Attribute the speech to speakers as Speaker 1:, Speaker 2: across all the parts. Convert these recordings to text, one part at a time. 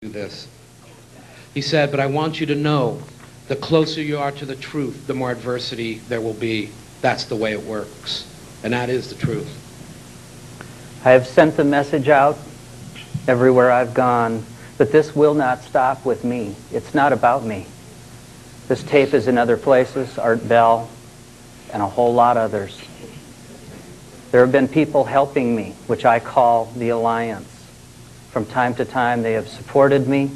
Speaker 1: this. He said, but I want you to know, the closer you are to the truth, the more adversity there will be. That's the way it works. And that is the truth.
Speaker 2: I have sent the message out everywhere I've gone, but this will not stop with me. It's not about me. This tape is in other places, Art Bell, and a whole lot others. There have been people helping me, which I call the Alliance. From time to time, they have supported me,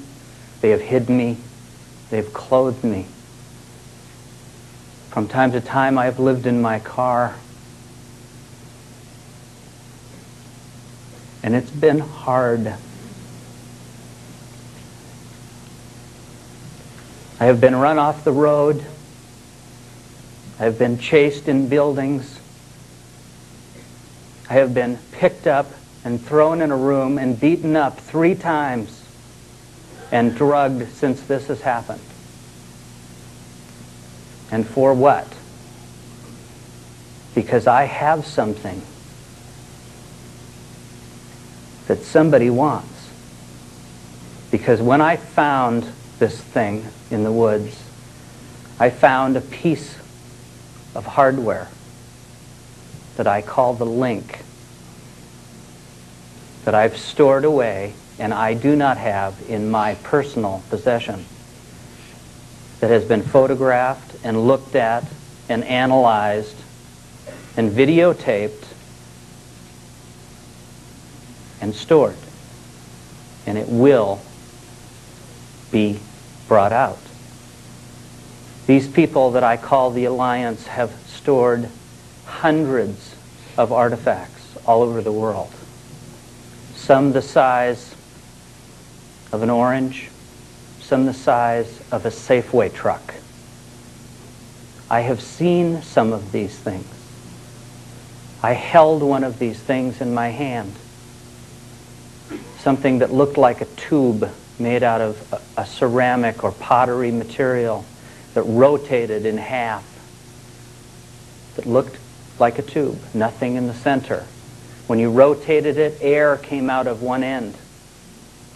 Speaker 2: they have hidden me, they've clothed me. From time to time, I have lived in my car. And it's been hard. I have been run off the road. I have been chased in buildings. I have been picked up and thrown in a room and beaten up 3 times and drugged since this has happened. And for what? Because I have something that somebody wants. Because when I found this thing in the woods, I found a piece of hardware that I call the link, that I've stored away and I do not have in my personal possession, that has been photographed and looked at and analyzed and videotaped and stored. And it will be brought out. These people that I call the Alliance have stored hundreds of artifacts all over the world. Some the size of an orange, some the size of a Safeway truck. I have seen some of these things. I held one of these things in my hand. Something that looked like a tube made out of a ceramic or pottery material that rotated in half, that looked like a tube, nothing in the center. When you rotated it, air came out of one end.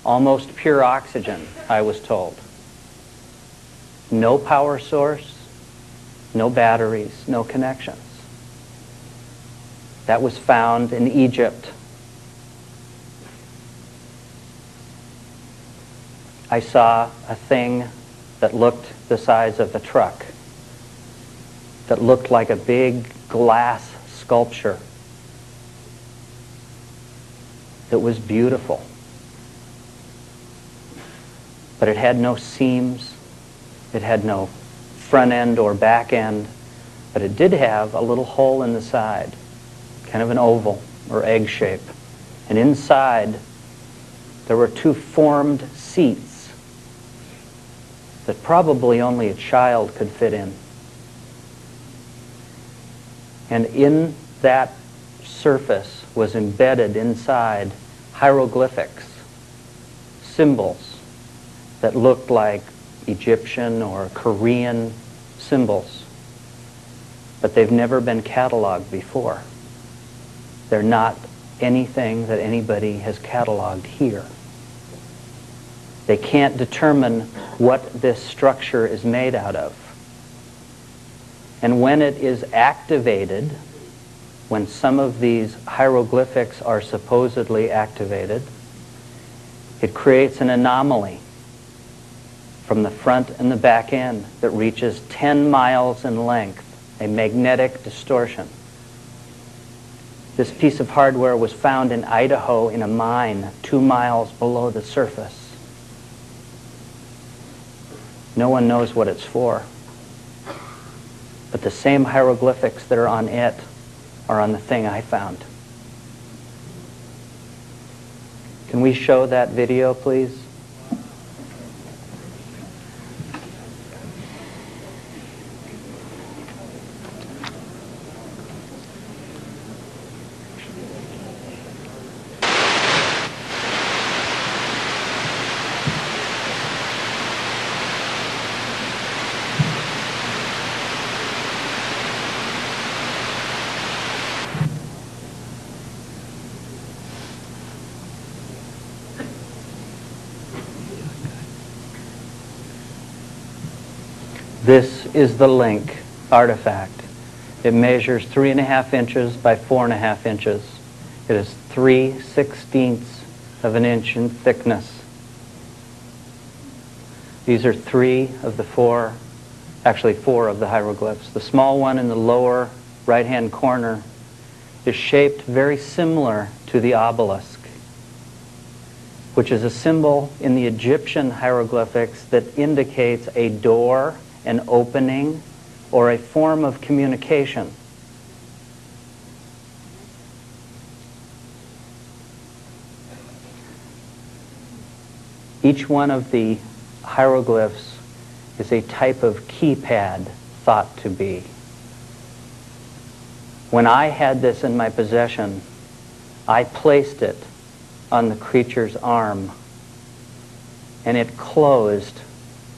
Speaker 2: Almost pure oxygen, I was told. No power source, no batteries, no connections. That was found in Egypt. I saw a thing that looked the size of a truck, that looked like a big glass sculpture, that was beautiful. But it had no seams, it had no front end or back end, but it did have a little hole in the side, kind of an oval or egg shape. And inside there were 2 formed seats that probably only a child could fit in. And in that surface was embedded inside hieroglyphics, symbols that looked like Egyptian or Korean symbols, but they've never been cataloged before. They're not anything that anybody has cataloged here. They can't determine what this structure is made out of. And when it is activated, when some of these hieroglyphics are supposedly activated, it creates an anomaly from the front and the back end that reaches 10 miles in length, a magnetic distortion. This piece of hardware was found in Idaho in a mine 2 miles below the surface. No one knows what it's for. But the same hieroglyphics that are on it are on the thing I found. Can we show that video, please? This is the link artifact. It measures 3.5 inches by 4.5 inches. It is 3/16 of an inch in thickness. These are 3 of the 4, actually 4 of the hieroglyphs. The small one in the lower right-hand corner is shaped very similar to the obelisk, which is a symbol in the Egyptian hieroglyphics that indicates a door, an opening, or a form of communication. Each one of the hieroglyphs is a type of keypad, thought to be. When I had this in my possession, I placed it on the creature's arm, and it closed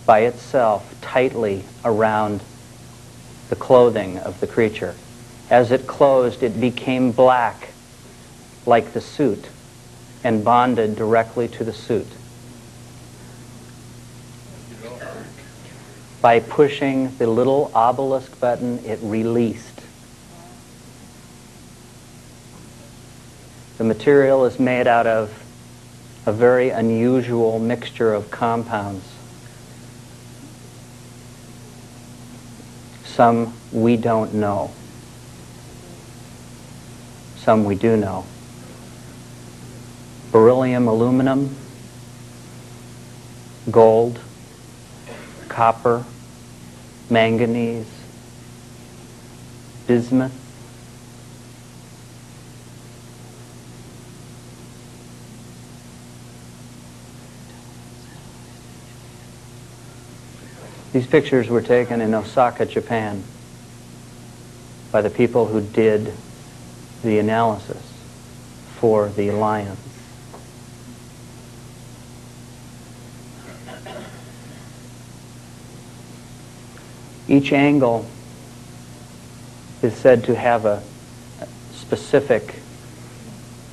Speaker 2: by itself tightly around the clothing of the creature. As it closed, it became black like the suit and bonded directly to the suit. By pushing the little obelisk button, it released. The material is made out of a very unusual mixture of compounds. Some we don't know. Some we do know. Beryllium, aluminum, gold, copper, manganese, bismuth. These pictures were taken in Osaka, Japan, by the people who did the analysis for the Alliance. Each angle is said to have a specific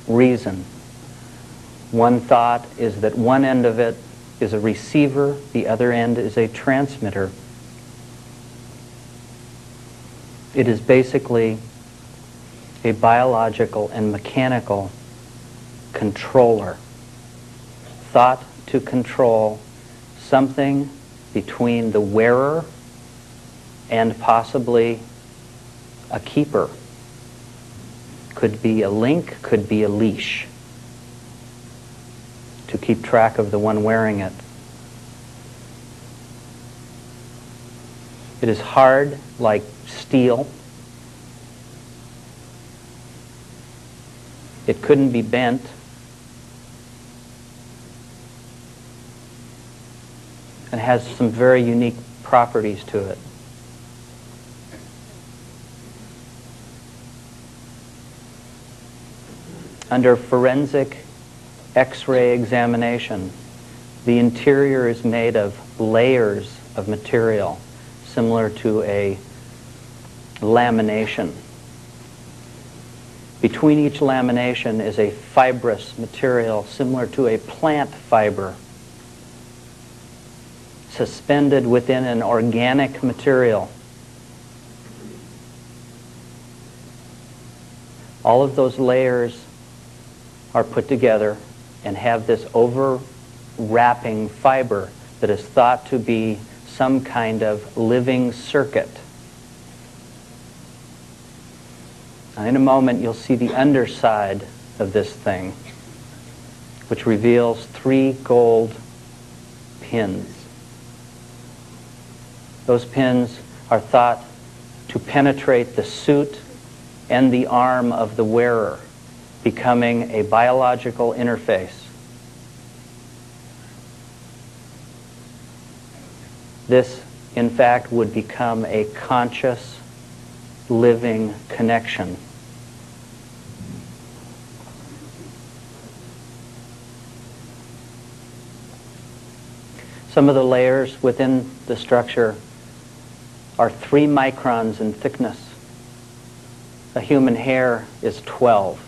Speaker 2: reason. One thought is that one end of it is a receiver, the other end is a transmitter. It is basically a biological and mechanical controller, thought to control something between the wearer and possibly a keeper. Could be a link, could be a leash, to keep track of the one wearing it. It is hard like steel. It couldn't be bent. And has some very unique properties to it. Under forensic X-ray examination, the interior is made of layers of material, similar to a lamination. Between each lamination is a fibrous material, similar to a plant fiber, suspended within an organic material. All of those layers are put together and have this overwrapping fiber that is thought to be some kind of living circuit. Now, in a moment, you'll see the underside of this thing, which reveals 3 gold pins. Those pins are thought to penetrate the suit and the arm of the wearer, becoming a biological interface. This, in fact, would become a conscious, living connection. Some of the layers within the structure are 3 microns in thickness. A human hair is 12.